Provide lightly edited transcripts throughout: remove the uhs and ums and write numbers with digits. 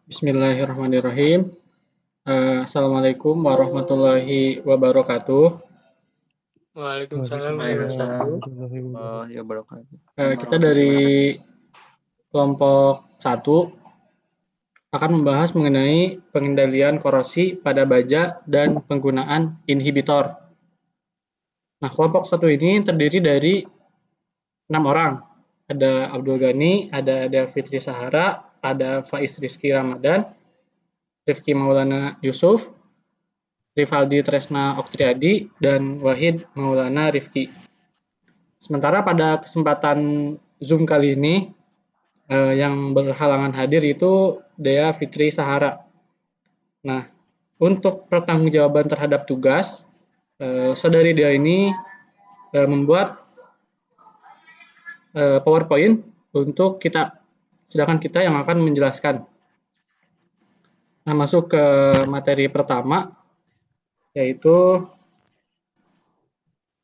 Bismillahirrahmanirrahim. Assalamualaikum warahmatullahi wabarakatuh. Waalaikumsalam Waalaikumsalam warahmatullahi warahmatullahi wabarakatuh. Kita dari kelompok 1 akan membahas mengenai pengendalian korosi pada baja dan penggunaan inhibitor. Nah, kelompok 1 ini terdiri dari 6 orang. Ada Abdul Ghani, ada Fitri Sahara, ada Faiz Rizky Ramadan, Rifki Maulana Yusuf, Rivaldi Tresna Oktriadi, dan Wahid Maulana Rifki. Sementara pada kesempatan Zoom kali ini, yang berhalangan hadir itu Dea Fitri Sahara. Nah, untuk pertanggungjawaban terhadap tugas, saudari Dea ini membuat PowerPoint untuk kita, sedangkan kita yang akan menjelaskan. Nah, masuk ke materi pertama, yaitu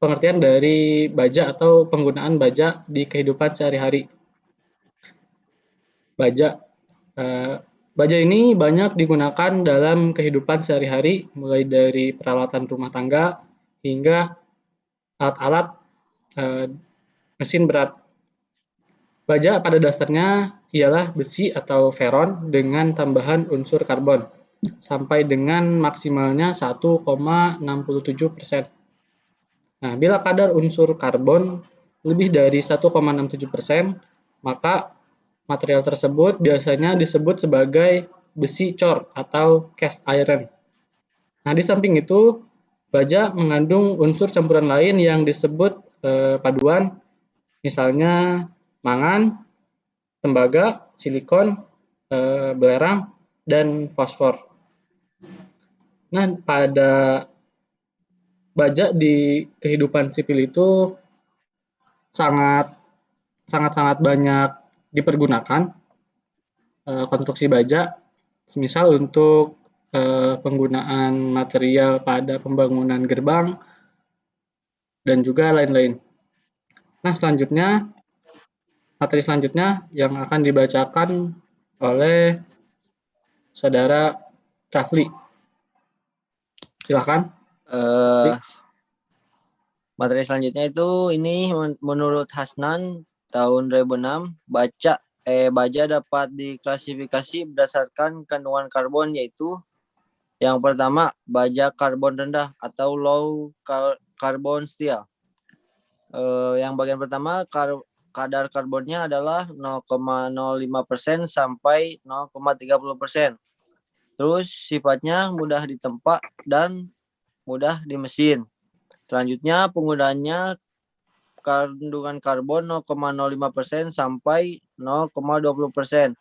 pengertian dari baja atau penggunaan baja di kehidupan sehari-hari. Baja ini banyak digunakan dalam kehidupan sehari-hari, mulai dari peralatan rumah tangga hingga alat-alat mesin berat. Baja pada dasarnya ialah besi atau feron dengan tambahan unsur karbon, sampai dengan maksimalnya 1,67%. Nah, bila kadar unsur karbon lebih dari 1,67%, maka material tersebut biasanya disebut sebagai besi cor atau cast iron. Nah, di samping itu, baja mengandung unsur campuran lain yang disebut paduan, misalnya mangan, tembaga, silikon, belerang, dan fosfor. Nah, pada baja di kehidupan sipil itu sangat banyak dipergunakan konstruksi baja, semisal untuk penggunaan material pada pembangunan gerbang dan juga lain-lain. Nah, materi selanjutnya yang akan dibacakan oleh saudara Rafli. Silakan. Materi selanjutnya itu ini menurut Hasnan tahun 2006 baja dapat diklasifikasi berdasarkan kandungan karbon, yaitu yang pertama baja karbon rendah atau low carbon steel. Yang bagian pertama kadar karbonnya adalah 0,05% sampai 0,30%. Terus sifatnya mudah ditempa dan mudah di mesin. Selanjutnya penggunaannya kandungan karbon 0,05% sampai 0,20%.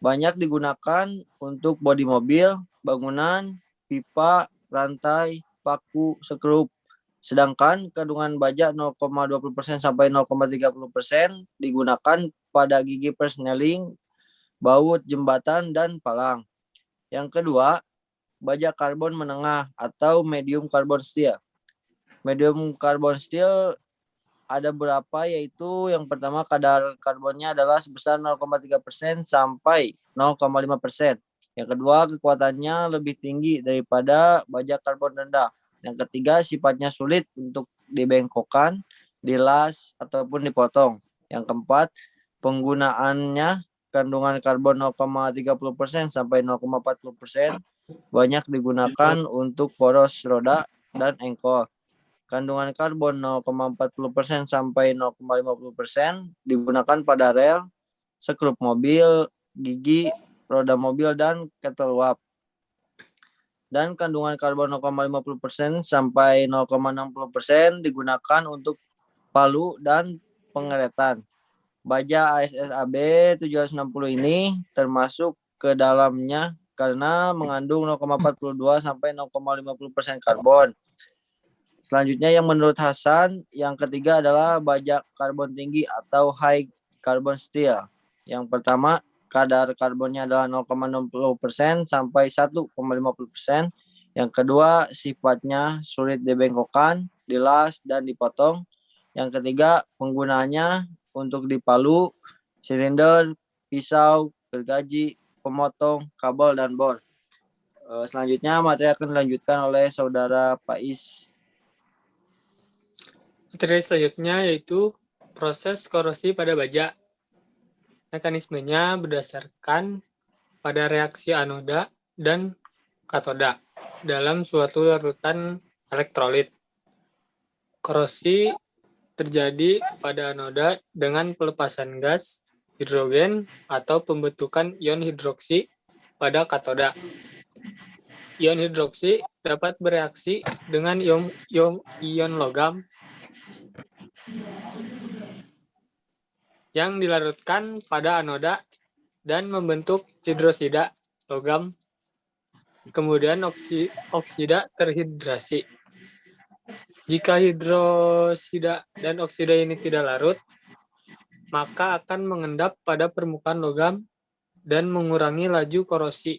Banyak digunakan untuk bodi mobil, bangunan, pipa, rantai, paku, skrup. Sedangkan kandungan baja 0,20% sampai 0,30% digunakan pada gigi persneling, baut, jembatan, dan palang. Yang kedua, baja karbon menengah atau medium carbon steel. Medium carbon steel ada berapa, yaitu yang pertama kadar karbonnya adalah sebesar 0,3% sampai 0,5%. Yang kedua, kekuatannya lebih tinggi daripada baja karbon rendah. Yang ketiga, sifatnya sulit untuk dibengkokkan, dilas, ataupun dipotong. Yang keempat, penggunaannya kandungan karbon 0,30% sampai 0,40%, banyak digunakan untuk poros roda dan engkol. Kandungan karbon 0,40% sampai 0,50% digunakan pada rel, skrup mobil, gigi, roda mobil, dan kettle wrap. Dan kandungan karbon 0,50% sampai 0,60% digunakan untuk palu dan pengeretan. Baja ASSAB 760 ini termasuk ke dalamnya karena mengandung 0,42 sampai 0,50% karbon. Selanjutnya yang menurut Hasan, yang ketiga adalah baja karbon tinggi atau high carbon steel. Yang pertama, kadar karbonnya adalah 0,60% sampai 1,50%. Yang kedua, sifatnya sulit dibengkokkan, dilas, dan dipotong. Yang ketiga, penggunaannya untuk dipalu, silinder, pisau, gergaji, pemotong kabel dan bor. Selanjutnya materi akan dilanjutkan oleh saudara Faiz. Materi selanjutnya yaitu proses korosi pada baja. Mekanismenya berdasarkan pada reaksi anoda dan katoda dalam suatu larutan elektrolit. Korosi terjadi pada anoda dengan pelepasan gas hidrogen atau pembentukan ion hidroksi pada katoda. Ion hidroksi dapat bereaksi dengan ion logam yang dilarutkan pada anoda dan membentuk hidrosida logam. Kemudian oksida terhidrasi. Jika hidrosida dan oksida ini tidak larut, maka akan mengendap pada permukaan logam dan mengurangi laju korosi.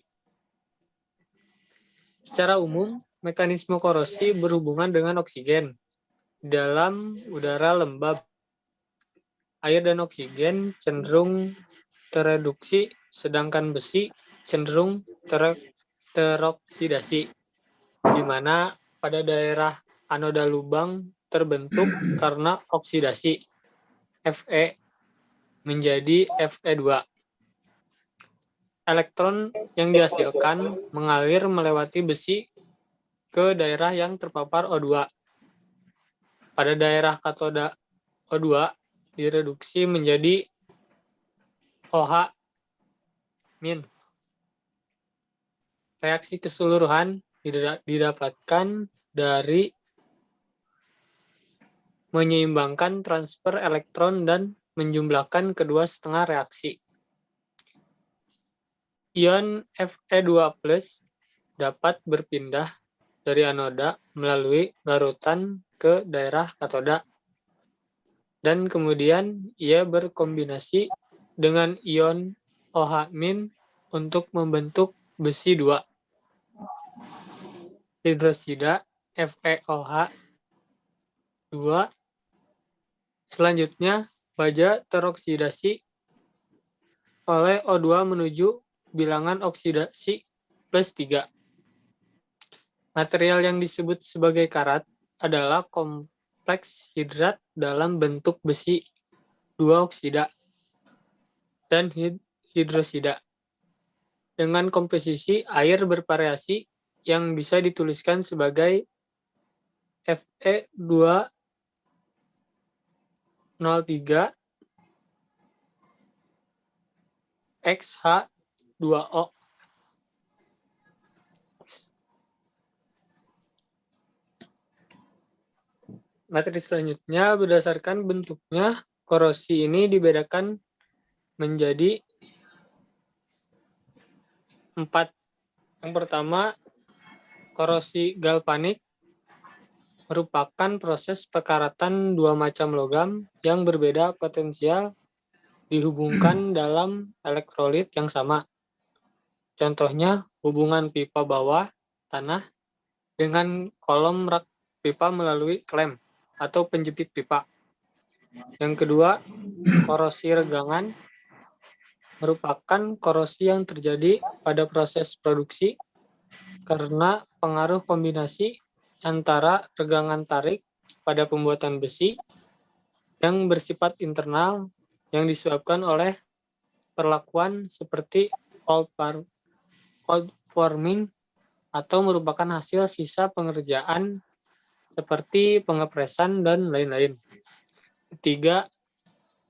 Secara umum, mekanisme korosi berhubungan dengan oksigen. Dalam udara lembab, air dan oksigen cenderung tereduksi, sedangkan besi cenderung teroksidasi, di mana pada daerah anoda lubang terbentuk karena oksidasi Fe menjadi Fe2. Elektron yang dihasilkan mengalir melewati besi ke daerah yang terpapar O2. Pada daerah katoda O2 direduksi menjadi OH-. Reaksi keseluruhan didapatkan dari menyeimbangkan transfer elektron dan menjumlahkan kedua setengah reaksi. Ion Fe2+ dapat berpindah dari anoda melalui larutan ke daerah katoda, dan kemudian ia berkombinasi dengan ion OH- untuk membentuk besi 2. Hidrosida FeOH2. Selanjutnya, baja teroksidasi oleh O2 menuju bilangan oksidasi +3. Material yang disebut sebagai karat adalah kompleks hidrat dalam bentuk besi 2 oksida dan hidrosida dengan komposisi air bervariasi yang bisa dituliskan sebagai Fe2O3 XH2O. Materi selanjutnya berdasarkan bentuknya, korosi ini dibedakan menjadi 4. Yang pertama, korosi galvanik merupakan proses pekaratan dua macam logam yang berbeda potensial dihubungkan dalam elektrolit yang sama. Contohnya, hubungan pipa bawah tanah dengan kolom rak pipa melalui klem atau penjepit pipa. Yang kedua, korosi regangan merupakan korosi yang terjadi pada proses produksi karena pengaruh kombinasi antara regangan tarik pada pembuatan besi yang bersifat internal yang disebabkan oleh perlakuan seperti cold forming atau merupakan hasil sisa pengerjaan seperti pengepresan dan lain-lain. Ketiga,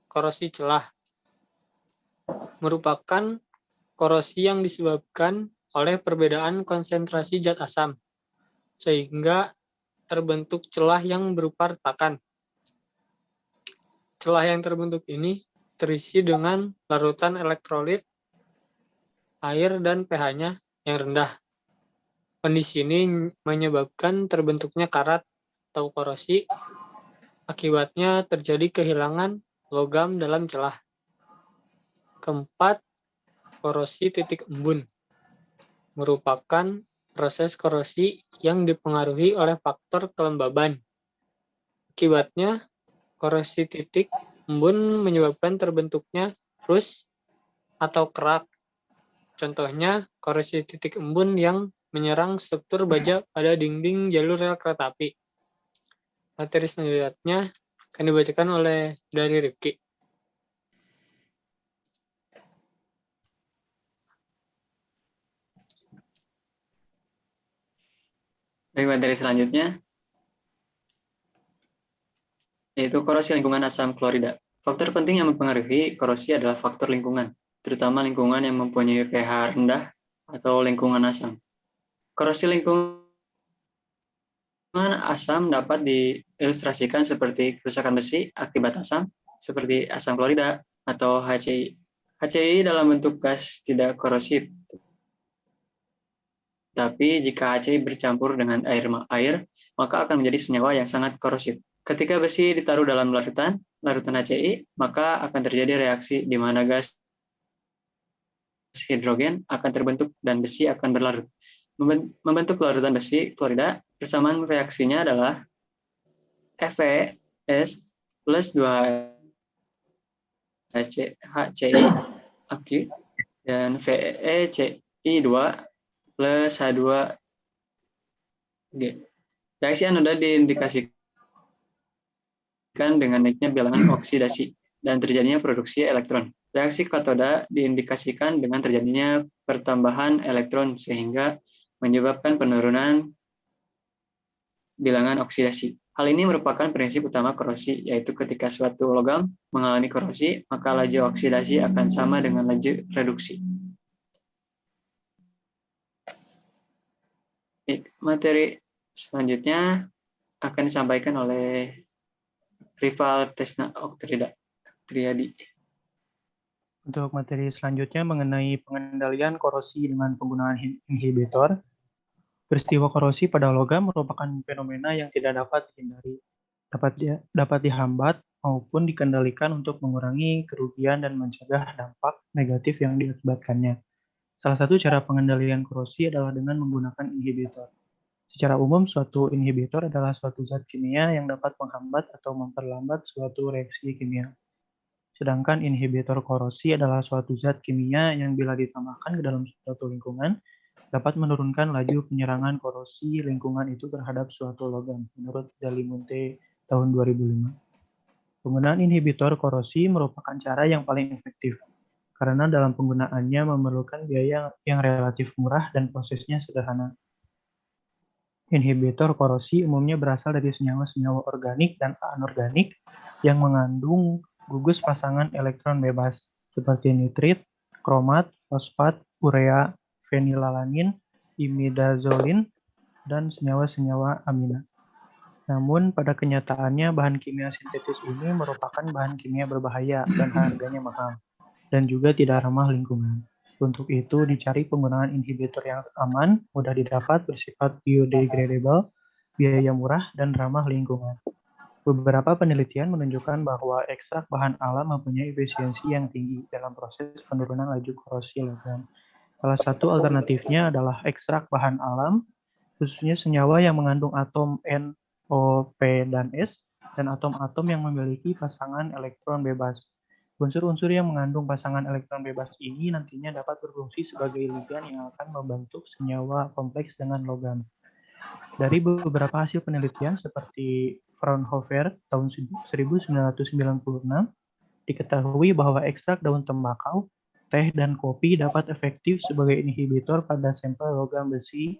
korosi celah merupakan korosi yang disebabkan oleh perbedaan konsentrasi zat asam sehingga terbentuk celah yang berupa retakan. Celah yang terbentuk ini terisi dengan larutan elektrolit, air, dan pH-nya yang rendah. Kondisi ini menyebabkan terbentuknya karat atau korosi. Akibatnya terjadi kehilangan logam dalam celah. Keempat, korosi titik embun merupakan proses korosi yang dipengaruhi oleh faktor kelembaban. Akibatnya, korosi titik embun menyebabkan terbentuknya rust atau kerak. Contohnya, korosi titik embun yang menyerang struktur baja pada dinding jalur rel kereta api. Materi selanjutnya akan dibacakan dari Rifki. Baik, materi selanjutnya yaitu korosi lingkungan asam klorida. Faktor penting yang mempengaruhi korosi adalah faktor lingkungan, terutama lingkungan yang mempunyai pH rendah atau lingkungan asam. Korosi lingkungan asam dapat diilustrasikan seperti kerusakan besi akibat asam, seperti asam klorida atau HCI. HCI dalam bentuk gas tidak korosif, tapi jika HCI bercampur dengan air, maka akan menjadi senyawa yang sangat korosif. Ketika besi ditaruh dalam larutan HCI, maka akan terjadi reaksi di mana gas hidrogen akan terbentuk dan besi akan berlarut. Membentuk larutan besi klorida, persamaan reaksinya adalah FeS plus 2 HCI Aq dan VeCi2 plus H2G. Reaksi anoda diindikasikan dengan naiknya bilangan oksidasi dan terjadinya produksi elektron. Reaksi katoda diindikasikan dengan terjadinya pertambahan elektron sehingga menyebabkan penurunan bilangan oksidasi. Hal ini merupakan prinsip utama korosi, yaitu ketika suatu logam mengalami korosi, maka laju oksidasi akan sama dengan laju reduksi. Materi selanjutnya akan disampaikan oleh Rival Tesna Oktriadi. Untuk materi selanjutnya mengenai pengendalian korosi dengan penggunaan inhibitor. Peristiwa korosi pada logam merupakan fenomena yang tidak dapat dihindari, dapat dihambat maupun dikendalikan untuk mengurangi kerugian dan mencegah dampak negatif yang diakibatkannya. Salah satu cara pengendalian korosi adalah dengan menggunakan inhibitor. Secara umum, suatu inhibitor adalah suatu zat kimia yang dapat menghambat atau memperlambat suatu reaksi kimia. Sedangkan inhibitor korosi adalah suatu zat kimia yang bila ditambahkan ke dalam suatu lingkungan, dapat menurunkan laju penyerangan korosi lingkungan itu terhadap suatu logam, menurut Dalimunte tahun 2005. Penggunaan inhibitor korosi merupakan cara yang paling efektif, karena dalam penggunaannya memerlukan biaya yang relatif murah dan prosesnya sederhana. Inhibitor korosi umumnya berasal dari senyawa-senyawa organik dan anorganik yang mengandung gugus pasangan elektron bebas, seperti nitrit, kromat, fosfat, urea, fenilalanin, imidazolin, dan senyawa-senyawa amina. Namun, pada kenyataannya bahan kimia sintetis ini merupakan bahan kimia berbahaya dan harganya mahal, dan juga tidak ramah lingkungan. Untuk itu, dicari penggunaan inhibitor yang aman, mudah didapat, bersifat biodegradable, biaya murah, dan ramah lingkungan. Beberapa penelitian menunjukkan bahwa ekstrak bahan alam mempunyai efisiensi yang tinggi dalam proses penurunan laju korosi logam. Salah satu alternatifnya adalah ekstrak bahan alam, khususnya senyawa yang mengandung atom N, O, P, dan S, dan atom-atom yang memiliki pasangan elektron bebas. Unsur-unsur yang mengandung pasangan elektron bebas ini nantinya dapat berfungsi sebagai ligan yang akan membentuk senyawa kompleks dengan logam. Dari beberapa hasil penelitian seperti Fraunhofer tahun 1996, diketahui bahwa ekstrak daun tembakau, teh, dan kopi dapat efektif sebagai inhibitor pada sampel logam besi,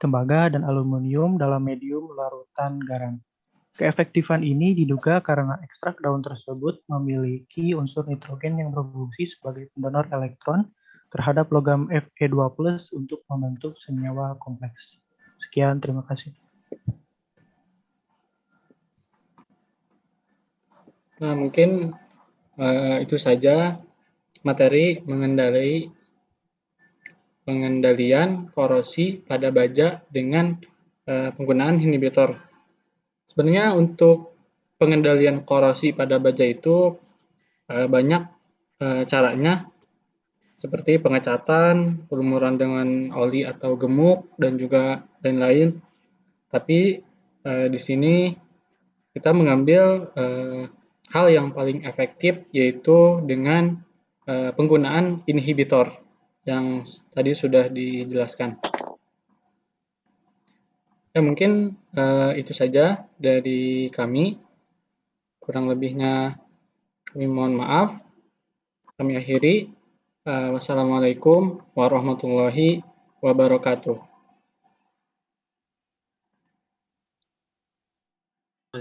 tembaga, dan aluminium dalam medium larutan garam. Keefektifan ini diduga karena ekstrak daun tersebut memiliki unsur nitrogen yang berfungsi sebagai pendonor elektron terhadap logam Fe2+ untuk membentuk senyawa kompleks. Sekian, terima kasih. Nah, mungkin itu saja materi pengendalian korosi pada baja dengan penggunaan inhibitor. Sebenarnya untuk pengendalian korosi pada baja itu banyak caranya, seperti pengecatan, pelumuran dengan oli atau gemuk, dan juga lain-lain. Tapi di sini kita mengambil hal yang paling efektif, yaitu dengan penggunaan inhibitor. yang tadi sudah dijelaskan. Ya, mungkin itu saja dari kami. Kurang lebihnya kami mohon maaf. Kami akhiri. Wassalamualaikum warahmatullahi wabarakatuh.